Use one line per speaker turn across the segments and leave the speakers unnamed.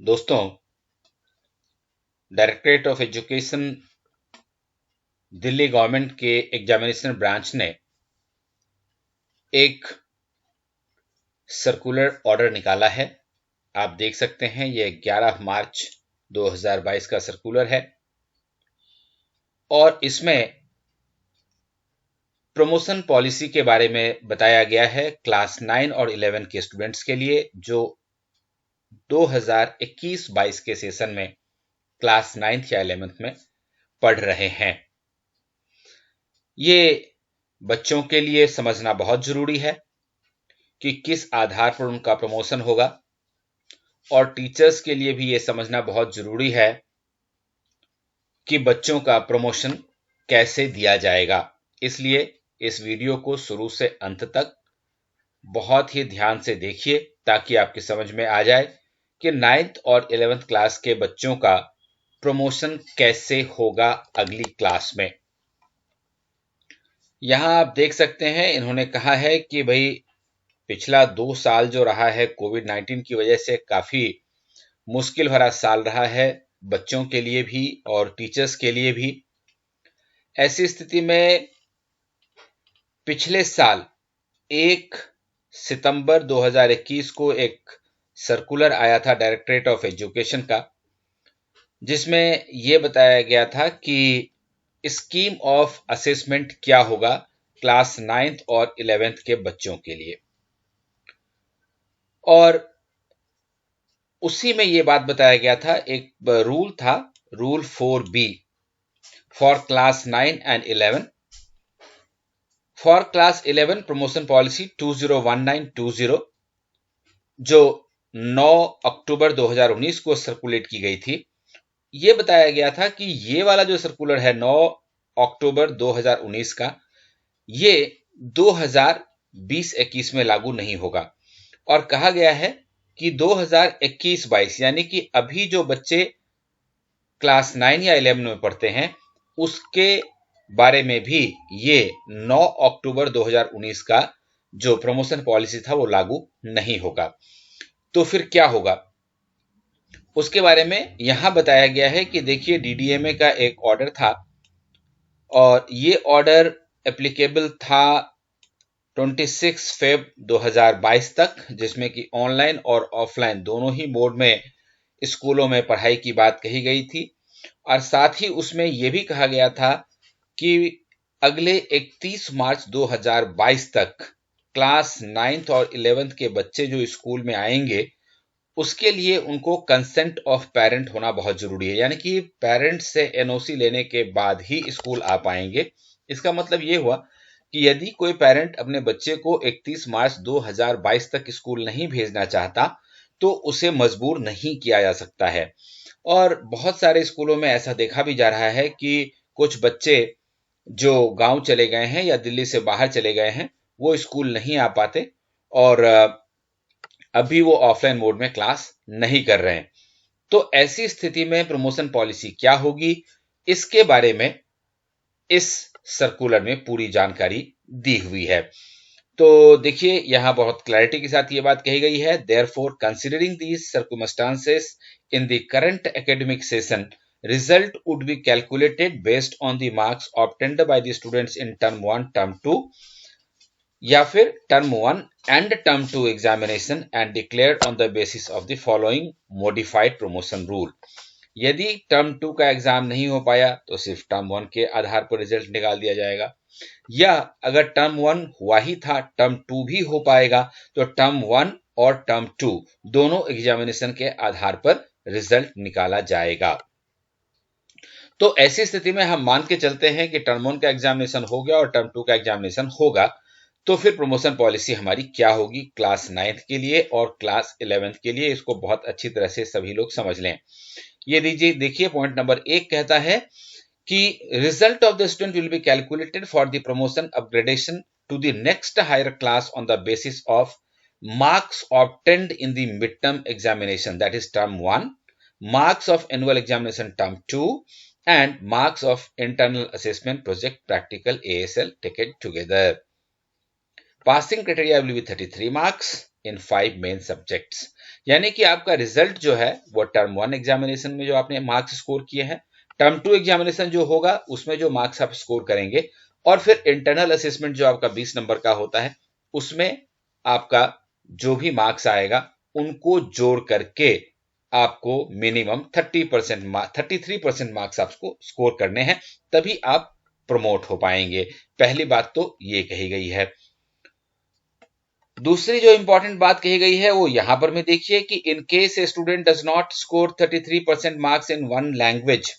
दोस्तों, directorate of education Delhi government के examination branch ने एक सर्कुलर ऑर्डर निकाला है। आप देख सकते हैं ये 11 मार्च 2022 का सर्कुलर है और इसमें प्रमोशन पॉलिसी के बारे में बताया गया है क्लास 9 और 11 के स्टूडेंट्स के लिए जो 2021-22 के सेशन में क्लास 9th या 11th में पढ़ रहे हैं। ये बच्चों के लिए समझना बहुत जरूरी है कि किस आधार पर उनका प्रमोशन होगा और टीचर्स के लिए भी ये समझना बहुत जरूरी है कि बच्चों का प्रमोशन कैसे दिया जाएगा। इसलिए इस वीडियो को शुरू से अंत तक बहुत ही ध्यान से देखिए ताकि आपकी समझ में आ जाए कि 9th और 11th क्लास के बच्चों का प्रमोशन कैसे होगा अगली क्लास में। यहां आप देख सकते हैं इन्होंने कहा है कि भाई पिछला 2 साल जो रहा है कोविड-19 की वजह से काफी मुश्किल भरा साल रहा है बच्चों के लिए भी और टीचर्स के लिए भी। ऐसी स्थिति में पिछले साल 1 सितंबर 2021 को एक सर्कुलर आया था डायरेक्टरेट ऑफ एजुकेशन का, जिसमें यह बताया गया था कि स्कीम ऑफ असेसमेंट क्या होगा क्लास 9th और 11th के बच्चों के लिए। और उसी में यह बात बताया गया था, एक रूल था, rule 4B for class 9 and 11 for class 11 promotion policy 2019-20 जो 9 अक्टूबर 2019 को सर्कुलेट की गई थी। यह बताया गया था कि ये वाला जो सर्कुलर है 9 अक्टूबर 2019 का, ये 2020-21 में लागू नहीं होगा और कहा गया है कि 2021-22 यानी कि अभी जो बच्चे क्लास 9 या 11 में पढ़ते हैं उसके बारे में भी ये 9 अक्टूबर 2019 का जो प्रमोशन पॉलिसी था वो लागू नहीं होगा। तो फिर क्या होगा उसके बारे में यहां बताया गया है कि देखिए डीडीएमए का एक ऑर्डर था और ये ऑर्डर एप्लीकेबल था 26 फेब 2022 तक, जिसमें कि ऑनलाइन और ऑफलाइन दोनों ही मोड में स्कूलों में पढ़ाई की बात कही गई थी। और साथ ही उसमें यह भी कहा गया था कि अगले 31 मार्च 2022 तक क्लास 9th और 11th के बच्चे जो स्कूल में आएंगे उसके लिए उनको कंसेंट ऑफ पेरेंट होना बहुत जरूरी है, यानी कि पेरेंट्स से एनओसी लेने के बाद ही स्कूल आ पाएंगे। इसका मतलब यह हुआ कि यदि कोई पेरेंट अपने बच्चे को 31 मार्च 2022 तक स्कूल नहीं भेजना चाहता तो उसे मजबूर नहीं किया जा सकता है। और बहुत सारे स्कूलों में ऐसा देखा भी जा रहा है कि कुछ बच्चे जो गांव चले गए हैं या दिल्ली से बाहर चले गए हैं वो स्कूल नहीं आ पाते और अभी वो ऑफलाइन मोड में क्लास नहीं कर रहे हैं। तो ऐसी स्थिति में प्रमोशन पॉलिसी क्या होगी इसके बारे में इस सर्कुलर में पूरी जानकारी दी हुई है। तो देखिए यहां बहुत क्लैरिटी के साथ ये बात कही गई है, therefore considering these circumstances in the current academic session result would be calculated based on the marks obtained by the students in term 1 term 2 या फिर term 1 and term 2 examination and declared on the basis of the following modified promotion rule। यदि term 2 का exam नहीं हो पाया तो सिर्फ term 1 के आधार पर रिजल्ट निकाल दिया जाएगा, या अगर टर्म 1 हुआ ही था टर्म 2 भी हो पाएगा तो टर्म 1 और टर्म 2 दोनों एग्जामिनेशन के आधार पर रिजल्ट निकाला जाएगा। तो ऐसी स्थिति में हम मान के चलते हैं कि टर्म 1 का एग्जामिनेशन हो गया और टर्म 2 का एग्जामिनेशन होगा, तो फिर प्रमोशन पॉलिसी हमारी क्या होगी क्लास 9th के लिए और क्लास 11th के लिए। इसको बहुत अच्छी तरह से सभी लोग समझ लें। ये देखिए पॉइंट नंबर 1 कहता है कि result of the student will be calculated for the promotion upgradation to the next higher class on the basis of marks obtained in the mid term examination that is term 1, marks of annual examination term 2 and marks of internal assessment project practical ASL taken together. Passing criteria will be 33 marks in 5 main subjects. यानी कि आपका result जो है वो term 1 examination में जो आपने marks score किए हैं, टर्म 2 एग्जामिनेशन जो होगा उसमें जो मार्क्स आप स्कोर करेंगे, और फिर इंटरनल असेसमेंट जो आपका 20 नंबर का होता है, उसमें आपका जो भी मार्क्स आएगा उनको जोड़ करके आपको मिनिमम 33% मार्क्स आपको स्कोर करने हैं, तभी आप प्रमोट हो पाएंगे। पहली बात तो ये कही गई है। दूसरी जो इंपॉर्टेंट बात कही गई है वो यहां पर में देखिए कि in case a student does not score 33% marks in one language.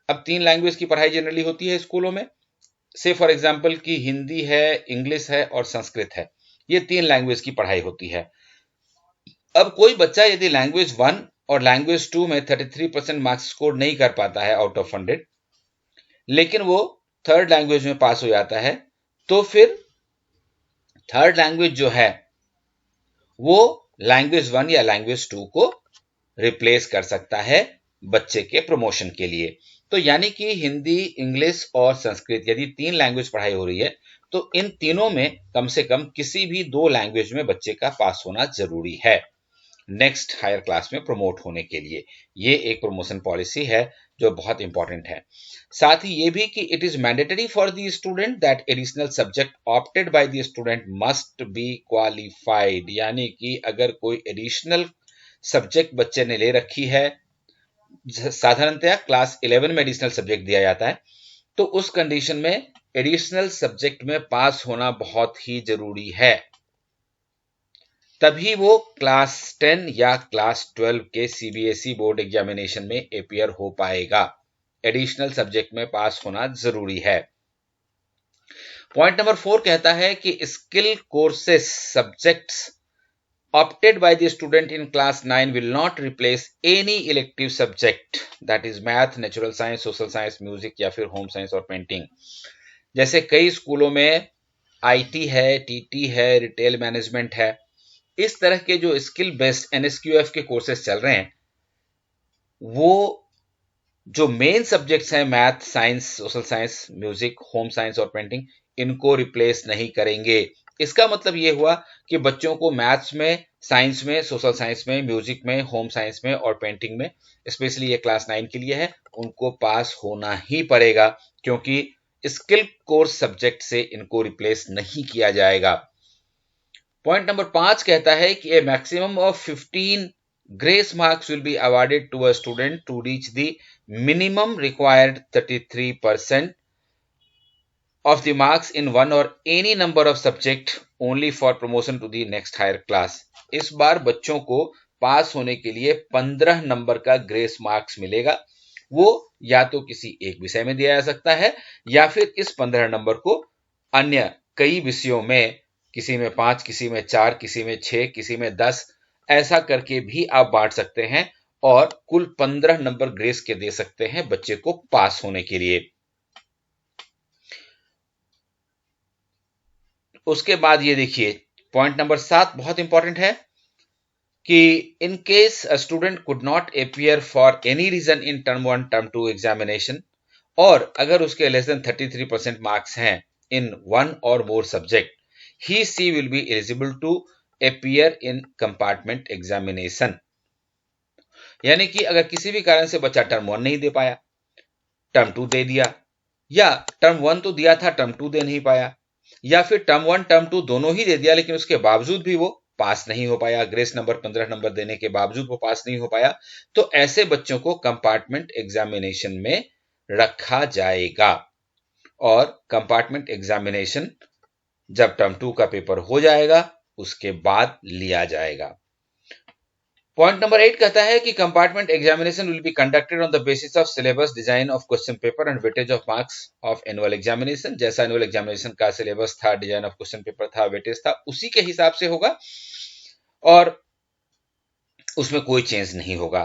अब 3 लैंग्वेज की पढ़ाई जनरली होती है स्कूलों में, से फॉर एग्जाम्पल की हिंदी है, इंग्लिश है और संस्कृत है, ये 3 लैंग्वेज की पढ़ाई होती है। अब कोई बच्चा यदि लैंग्वेज 1 और लैंग्वेज 2 में 33% मार्क्स स्कोर नहीं कर पाता है आउट ऑफ 100, लेकिन वो थर्ड लैंग्वेज में पास हो जाता है, तो फिर थर्ड लैंग्वेज जो है वो लैंग्वेज 1 या लैंग्वेज 2 को रिप्लेस कर सकता है बच्चे के प्रमोशन के लिए। तो यानी कि हिंदी, इंग्लिश और संस्कृत यदि 3 लैंग्वेज पढ़ाई हो रही है, तो इन तीनों में कम से कम किसी भी 2 लैंग्वेज में बच्चे का पास होना जरूरी है नेक्स्ट हायर क्लास में प्रमोट होने के लिए। ये एक प्रमोशन पॉलिसी है जो बहुत इंपॉर्टेंट है। साथ ही ये भी कि it is mandatory for the student that additional subject opted by the student must be qualified. यानी कि अगर कोई एडिशनल सब्जेक्ट बच्चे ने ले रखी है, साधारणतया क्लास 11 में एडिशनल सब्जेक्ट दिया जाता है, तो उस कंडीशन में एडिशनल सब्जेक्ट में पास होना बहुत ही जरूरी है, तभी वो क्लास 10 या क्लास 12 के सीबीएसई बोर्ड एग्जामिनेशन में अपीयर हो पाएगा। एडिशनल सब्जेक्ट में पास होना जरूरी है। पॉइंट नंबर 4 कहता है कि skill courses subjects opted by the student in class 9 will not replace any elective subject, that is math, natural science, social science, music या फिर होम साइंस और पेंटिंग। जैसे कई स्कूलों में आईटी है, टीटी है, रिटेल मैनेजमेंट है, इस तरह के जो स्किल बेस्ड एनएसक्यूएफ के कोर्सेज चल रहे हैं, वो जो मेन सब्जेक्ट्स हैं math, science, social science, music, home science और पेंटिंग, इनको रिप्लेस नहीं करेंगे। इसका मतलब ये हुआ कि बच्चों को मैथ्स में, साइंस में, सोशल साइंस में, म्यूजिक में, होम साइंस में और पेंटिंग में, स्पेशली ये क्लास 9 के लिए है, उनको पास होना ही पड़ेगा, क्योंकि स्किल कोर्स सब्जेक्ट से इनको रिप्लेस नहीं किया जाएगा। पॉइंट नंबर 5 कहता है कि a maximum of 15 grace marks will be awarded to a student to reach the minimum required 33% of the marks in one or any number of subject only for promotion to the next higher class। इस बार बच्चों को पास होने के लिए 15 number का grace marks मिलेगा। वो या तो किसी एक विषय में दिया जा सकता है या फिर इस 15 नंबर को अन्य कई विषयों में, किसी में 5, किसी में 4, किसी में 6, किसी में 10, ऐसा करके भी आप बांट सकते हैं और कुल 15 नंबर ग्रेस के दे सकते हैं बच्चे को पास होने के लिए। उसके बाद ये देखिए पॉइंट नंबर 7 बहुत इंपॉर्टेंट है कि in case a student could not appear for any reason in term 1 term 2 examination, और अगर उसके लेस देन 33% मार्क्स हैं इन वन और more subject, he she will be eligible to appear in compartment examination. यानी कि अगर किसी भी कारण से बच्चा टर्म 1 नहीं दे पाया, टर्म 2 दे दिया, या टर्म 1 तो दिया था टर्म 2 दे नहीं पाया, या फिर टर्म 1 टर्म 2 दोनों ही दे दिया लेकिन उसके बावजूद भी वो पास नहीं हो पाया, ग्रेस नंबर 15 नंबर देने के बावजूद वो पास नहीं हो पाया, तो ऐसे बच्चों को कंपार्टमेंट एग्जामिनेशन में रखा जाएगा और कंपार्टमेंट एग्जामिनेशन जब टर्म 2 का पेपर हो जाएगा उसके बाद लिया जाएगा। पॉइंट नंबर 8 कहता है कि compartment examination will be conducted on the basis of syllabus, design of question paper and weightage of marks of annual examination. जैसा एनुअल एग्जामिनेशन का सिलेबस था, डिजाइन ऑफ क्वेश्चन पेपर था, वेटेज था, उसी के हिसाब से होगा और उसमें कोई चेंज नहीं होगा।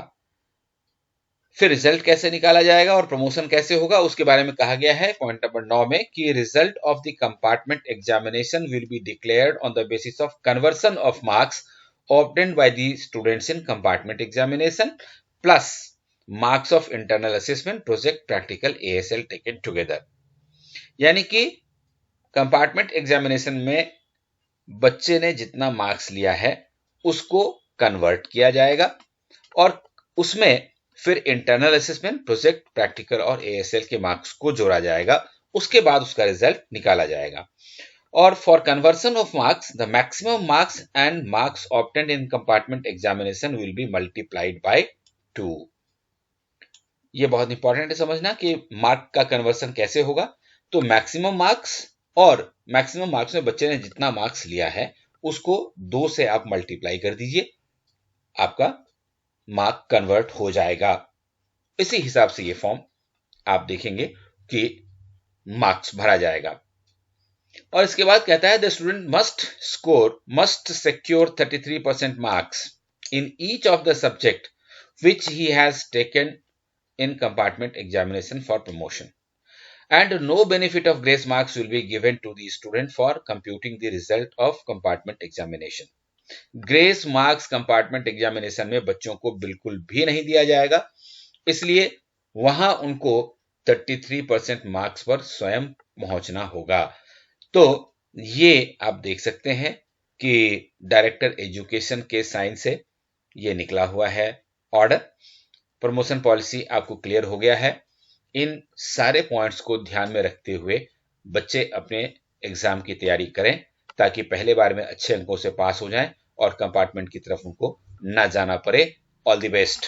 फिर रिजल्ट कैसे निकाला जाएगा और प्रमोशन कैसे होगा उसके बारे में कहा गया है पॉइंट नंबर 9 में कि result of the compartment examination will be declared on the basis of conversion of marks obtained by the students in compartment examination plus marks of internal assessment, project, practical, ASL taken together। यानी कि compartment examination में बच्चे ने जितना marks लिया है उसको convert किया जाएगा और उसमें फिर इंटरनल असेसमेंट, प्रोजेक्ट, प्रैक्टिकल और एएसएल के मार्क्स को जोड़ा जाएगा। उसके बाद उसका रिजल्ट निकाला जाएगा। और for conversion of marks, the maximum marks and marks obtained in compartment examination will be multiplied by 2। ये बहुत इंपॉर्टेंट है समझना कि मार्क का कन्वर्सन कैसे होगा। तो मैक्सिमम मार्क्स और मैक्सिमम मार्क्स में बच्चे ने जितना मार्क्स लिया है उसको 2 से आप मल्टीप्लाई कर दीजिए, आपका मार्क कन्वर्ट हो जाएगा। इसी हिसाब से ये फॉर्म आप देखेंगे कि मार्क्स भरा जाएगा। और इसके बाद कहता है the student must secure 33% marks in each of the subject which he has taken in compartment examination for promotion, and no benefit of grace marks will be given to the student for computing the result of compartment examination. Grace marks compartment examination में बच्चों को बिल्कुल भी नहीं दिया जाएगा, इसलिए वहां उनको 33% मार्क्स पर स्वयं पहुंचना होगा। तो ये आप देख सकते हैं कि डायरेक्टर एजुकेशन के साइन से ये निकला हुआ है ऑर्डर। प्रमोशन पॉलिसी आपको क्लियर हो गया है। इन सारे पॉइंट्स को ध्यान में रखते हुए बच्चे अपने एग्जाम की तैयारी करें ताकि पहले बार में अच्छे अंकों से पास हो जाएं और कंपार्टमेंट की तरफ उनको ना जाना पड़े। All the best.